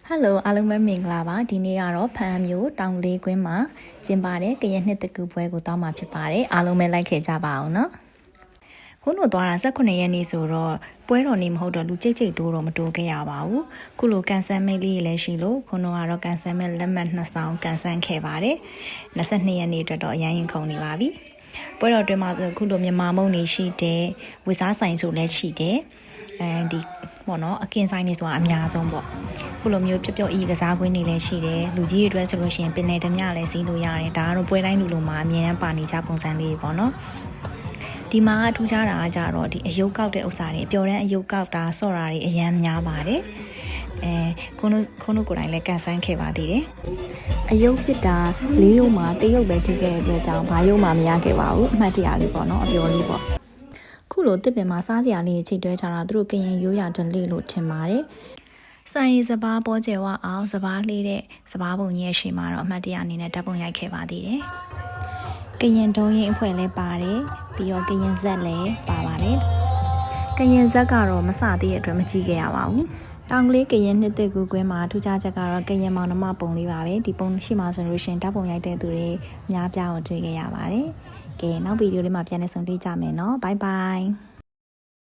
Hello အားလုံးပဲမင်္ဂလာပါဒီနေ့ကတော့ဖန်မျိုးတောင်လေးကွင်းမှာကျင်းပတဲ့ကရင်နှစ်တကူပွဲကိုတောင်းမှာဖြစ်ပါတယ်အားလုံးပဲလိုက်ခဲ့ကြပါအောင်နော်ခုလိုသွားတာ18ရက်နေ့ဆိုတော့ပွဲတော်နေ့မဟုတ်တော့လူကြိတ်ကြိတ်တိုးတော့မတိုးခဲ့ရပါဘူးခုလိုကန်ဆယ်မိတ်လေးလည်းရှိလို့ခုတော့ကတော့ကန်ဆယ်မိတ်လက်မှတ်2ဆောင်ကန်ဆယ်ခဲ့ပါတယ်22ရက်နေ့အတွက်တော့အရင်ရင်ခုန်နေပါပြီပွဲတော်တွင်မှာဆိုခုလိုမြန်မာမုံနေရှိတယ်ဝစ်စားဆိုင်ဆိုလည်းရှိတယ်ဒီပေါ့နော်အကင်ဆိုင်နေဆိုတာအများဆုံးပေါ့ခုလိုမျိုးပျော့ဤကစားကွင်းတွေလည်းရှိတယ်လူကြီးတွေအတွက်ဆိုလို့ရှိရင်ပင်နယ်ဓမြလည်းစီးလို့ရတယ်ဒါကတော့ပွဲတိုင်းလူလိုမှာအမြဲတမ်းပါနေကြပုံစံလေးပေါ့နော်ဒီမှာထူးခြားတာကကြတော့ဒီအယုတ်ကောက်တဲ့ဥစ္စာတွေပျော်တဲ့အယုတ်ကောက်တာဆော့တာတွေအရန်များပါတယ်ခုနကိုယ်တိုင်လည်းကန်ဆန်းခဲ့ပါသေးတယ်အယုတ်ဖြစ်တာ၄ရုပ်မှာ၁ရုပ်ပဲဖြစ်ခဲ့တဲ့အတွက်ကြောင့်ဘာရုပ်မှမရခဲ့ပါဘူးအမှတ်တရလေးပေါ့နော်အပျော်လေးပေါ့ခုလိုတစ်ပင်မှာစားစရာလေးချိတ်တွဲထားတာသူတို့ကရင်ရိုးရာဓလေ့လို့ထင်ပါတယ်ဆိုင်ရီစပါးပေါ်ကျဲဝအောင်စပါးလေးတဲ့စပါးပုံကြီးရဲ့ရှေ့မှာတော့အမှတ်တရအနေနဲ့ဓာတ်ပုံရိုက်ခဲ့ပါသေးတယ်ကရင်တုံးရင်အဖွဲ့လည်းပါတယ်ပြီးတော့ကရင်ဇက်လည်းပါပါတယ်ကရင်ဇက်ကတော့မစသေးတဲ့အတွက်မကြည့်ခဲ့ရပါဘူးတောင်ကလေးကရင်နှစ်သက်ကူကွင်းမှာထူးခြားချက်ကတော့ကရင်မောင်နှမပုံလေးပါပဲဒီပုံရှိမှဆိုလို့ရှိရင်ဓာတ်ပုံရိုက်တဲ့သူတွေအများပြားကိုတွေ့ခဲ့ရပါတယ်ကဲနောက်ဗီဒီယိုလေးမှာပြန်လည်ဆုံတွေ့ကြမယ်နော်ဘိုင်ဘိုင်